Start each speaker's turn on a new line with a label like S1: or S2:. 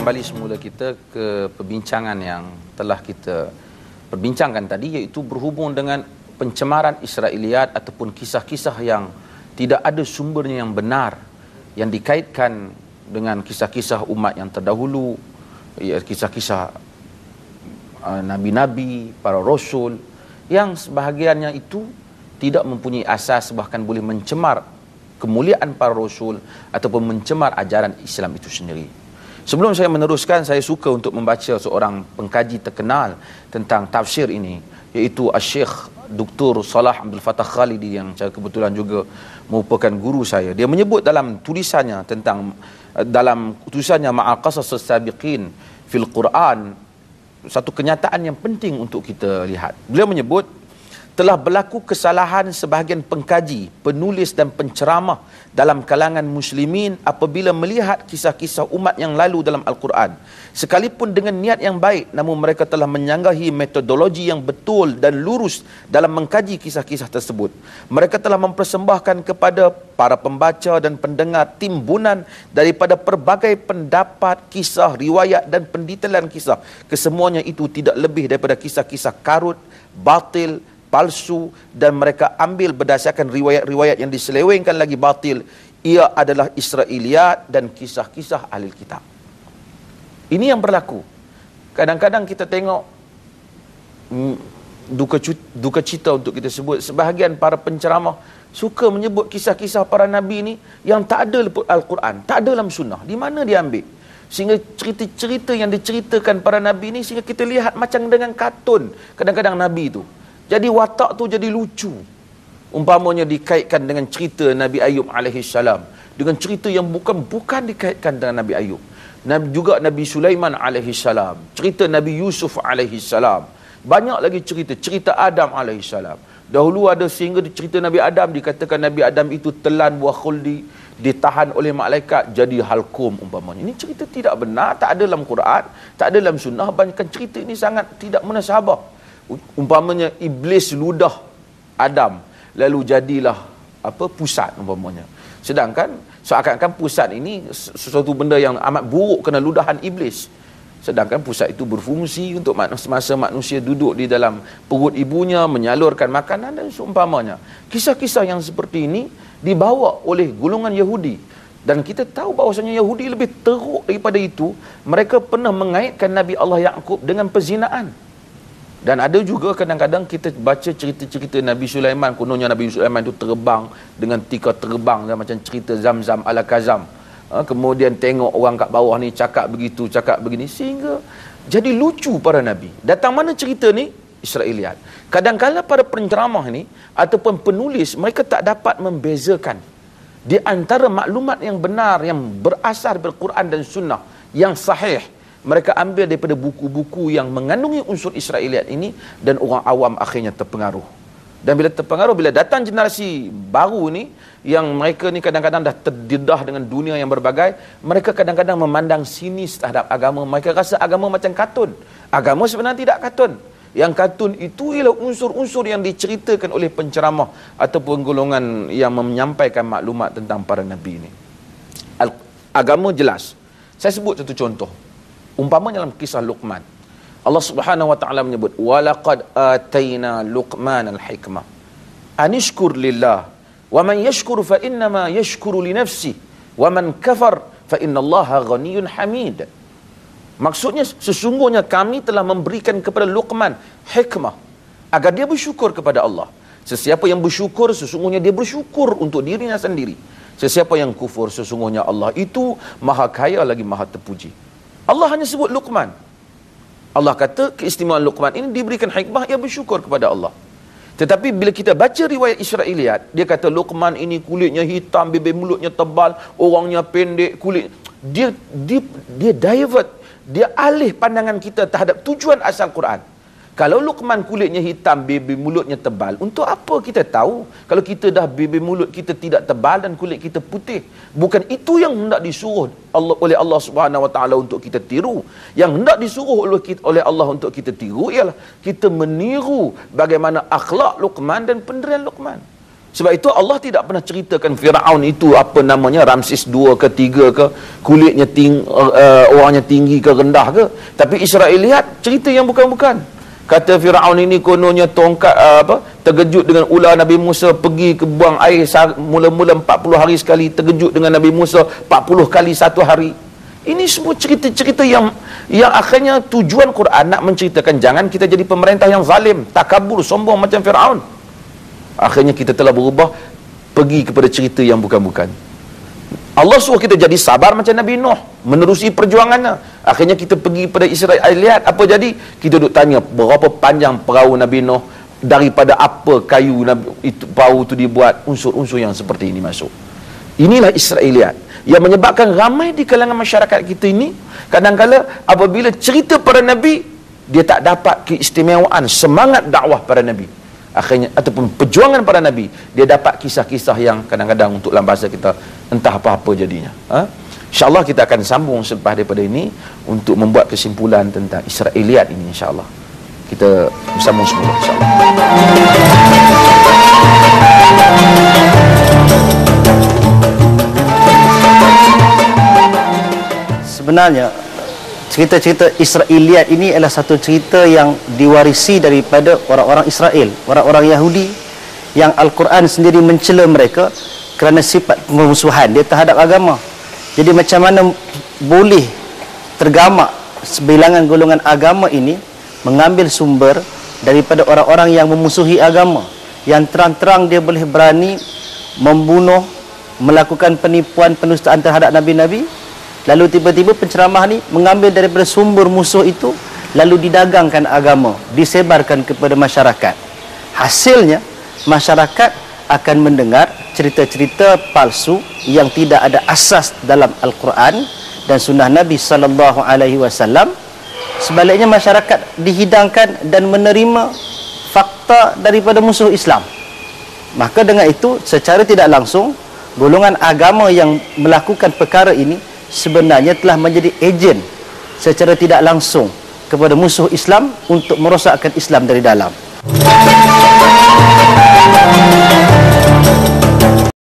S1: kembali semula kita ke perbincangan yang telah kita perbincangkan tadi, iaitu berhubung dengan pencemaran Israiliyat ataupun kisah-kisah yang tidak ada sumbernya yang benar, yang dikaitkan dengan kisah-kisah umat yang terdahulu, kisah-kisah nabi-nabi, para rasul, yang sebahagiannya itu tidak mempunyai asas, bahkan boleh mencemar kemuliaan para rasul ataupun mencemar ajaran Islam itu sendiri. Sebelum saya meneruskan, saya suka untuk membaca seorang pengkaji terkenal tentang tafsir ini, iaitu Syekh Dr. Salah Abdul Fattah Khalidi, yang saya kebetulan juga merupakan guru saya. Dia menyebut dalam tulisannya Ma'a Qasas As-Sabiqin fil Quran, satu kenyataan yang penting untuk kita lihat. Beliau menyebut, telah berlaku kesalahan sebahagian pengkaji, penulis dan penceramah dalam kalangan muslimin apabila melihat kisah-kisah umat yang lalu dalam Al-Quran. Sekalipun dengan niat yang baik, namun mereka telah menyanggahi metodologi yang betul dan lurus dalam mengkaji kisah-kisah tersebut. Mereka telah mempersembahkan kepada para pembaca dan pendengar timbunan daripada pelbagai pendapat, kisah, riwayat dan pendetailan kisah. Kesemuanya itu tidak lebih daripada kisah-kisah karut, batil, palsu, dan mereka ambil berdasarkan riwayat-riwayat yang diselewengkan lagi batil. Ia adalah Israiliyat dan kisah-kisah ahli kitab. Ini yang berlaku. Kadang-kadang kita tengok duka cita untuk kita sebut, sebahagian para penceramah suka menyebut kisah-kisah para nabi ni yang tak ada Al-Quran, tak ada dalam sunnah. Di mana dia ambil? Sehingga cerita-cerita yang diceritakan para nabi ni, sehingga kita lihat macam dengan kartun kadang-kadang nabi tu. Jadi watak tu jadi lucu. Umpamanya dikaitkan dengan cerita Nabi Ayub alaihissalam, dengan cerita yang bukan dikaitkan dengan Nabi Ayub. Juga Nabi Sulaiman alaihissalam, cerita Nabi Yusuf alaihissalam. Banyak lagi cerita Adam alaihissalam. Dahulu ada sehingga cerita Nabi Adam, dikatakan Nabi Adam itu telan buah khuldi, ditahan oleh malaikat jadi halkum umpamanya. Ini cerita tidak benar, tak ada dalam Quran, tak ada dalam sunnah. Bahkan cerita ini sangat tidak munasabah. Umpamanya iblis ludah Adam, lalu jadilah pusat umpamanya. Sedangkan seakan-akan pusat ini sesuatu benda yang amat buruk kerana ludahan iblis. Sedangkan pusat itu berfungsi untuk masa manusia duduk di dalam perut ibunya, menyalurkan makanan dan seumpamanya. Kisah-kisah yang seperti ini dibawa oleh golongan Yahudi. Dan kita tahu bahawasanya Yahudi lebih teruk daripada itu. Mereka pernah mengaitkan Nabi Allah Yaqub dengan perzinaan. Dan ada juga kadang-kadang kita baca cerita-cerita Nabi Sulaiman, kononnya Nabi Sulaiman itu terbang dengan tika terbang, macam cerita Zamzam ala Kazam. Kemudian tengok orang kat bawah ni cakap begitu, cakap begini, sehingga jadi lucu para nabi. Datang mana cerita ni? Israiliyat. Kadang-kadang para penceramah ni ataupun penulis, mereka tak dapat membezakan di antara maklumat yang benar, yang berasar bil-Quran dan sunnah, yang sahih. Mereka ambil daripada buku-buku yang mengandungi unsur Israiliyat ini, dan orang awam akhirnya terpengaruh. Dan bila terpengaruh, bila datang generasi baru ni, yang mereka ni kadang-kadang dah terdedah dengan dunia yang berbagai, mereka kadang-kadang memandang sinis terhadap agama. Mereka rasa agama macam kartun. Agama sebenarnya tidak kartun. Yang kartun itu ialah unsur-unsur yang diceritakan oleh penceramah ataupun golongan yang menyampaikan maklumat tentang para nabi ini. Agama jelas. Saya sebut satu contoh. Umpamanya dalam kisah Luqman, Allah Subhanahu wa taala menyebut, walaqad atayna Luqman al-hikmah anishkur lillah wa man yashkur fa innama yashkuru li nafsi wa man kafar fa innallaha ghaniyyun hamid. Maksudnya, sesungguhnya kami telah memberikan kepada Luqman hikmah agar dia bersyukur kepada Allah. Sesiapa yang bersyukur, sesungguhnya dia bersyukur untuk dirinya sendiri. Sesiapa yang kufur, sesungguhnya Allah itu maha kaya lagi maha terpuji. Allah hanya sebut Luqman. Allah kata keistimewaan Luqman ini diberikan hikmah, ia bersyukur kepada Allah. Tetapi bila kita baca riwayat Israiliyat, dia kata Luqman ini kulitnya hitam, bibir mulutnya tebal, orangnya pendek, kulit. Dia divert, dia alih pandangan kita terhadap tujuan asal Quran. Kalau Luqman kulitnya hitam, bibir mulutnya tebal, untuk apa kita tahu kalau kita dah bibir mulut kita tidak tebal dan kulit kita putih? Bukan itu yang hendak disuruh oleh Allah Subhanahu wa taala untuk kita tiru. Yang hendak disuruh oleh Allah untuk kita tiru ialah kita meniru bagaimana akhlak Luqman dan pendirian Luqman. Sebab itu Allah tidak pernah ceritakan Firaun itu apa namanya, Ramses II ke III ke, kulitnya orangnya tinggi ke rendah ke. Tapi Israeliat cerita yang bukan-bukan. Kata Firaun ini kononnya tongkat terkejut dengan ular Nabi Musa pergi ke buang air mula-mula 40 hari sekali, terkejut dengan Nabi Musa 40 kali satu hari. Ini semua cerita-cerita yang akhirnya tujuan Quran nak menceritakan jangan kita jadi pemerintah yang zalim, takabur, sombong macam Firaun. Akhirnya kita telah berubah pergi kepada cerita yang bukan-bukan. Allah suruh kita jadi sabar macam Nabi Nuh, menerusi perjuangannya. Akhirnya kita pergi pada Israeliat, apa jadi? Kita duduk tanya berapa panjang perahu Nabi Nuh, daripada apa kayu perahu itu dibuat, unsur-unsur yang seperti ini masuk. Inilah Israeliat yang menyebabkan ramai di kalangan masyarakat kita ini kadang-kala apabila cerita para nabi, dia tak dapat keistimewaan semangat dakwah para nabi. Akhirnya ataupun perjuangan para nabi, dia dapat kisah-kisah yang kadang-kadang untuk dalam bahasa kita entah apa-apa jadinya. InsyaAllah kita akan sambung selepas daripada ini untuk membuat kesimpulan tentang Israeliat ini, insyaAllah. Kita bersambung semula, insyaAllah.
S2: Sebenarnya cerita-cerita Israeliat ini adalah satu cerita yang diwarisi daripada orang-orang Israel, orang-orang Yahudi, yang Al-Quran sendiri mencela mereka kerana sifat pemusuhan dia terhadap agama. Jadi macam mana boleh tergamak sebilangan golongan agama ini mengambil sumber daripada orang-orang yang memusuhi agama, yang terang-terang dia boleh berani membunuh, melakukan penipuan, penustaan terhadap nabi-nabi. Lalu tiba-tiba penceramah ni mengambil daripada sumber musuh itu, lalu didagangkan agama, disebarkan kepada masyarakat. Hasilnya, masyarakat akan mendengar cerita-cerita palsu yang tidak ada asas dalam Al-Quran dan sunnah Nabi SAW. Sebaliknya, masyarakat dihidangkan dan menerima fakta daripada musuh Islam. Maka dengan itu, secara tidak langsung, golongan agama yang melakukan perkara ini sebenarnya telah menjadi ejen secara tidak langsung kepada musuh Islam untuk merosakkan Islam dari dalam.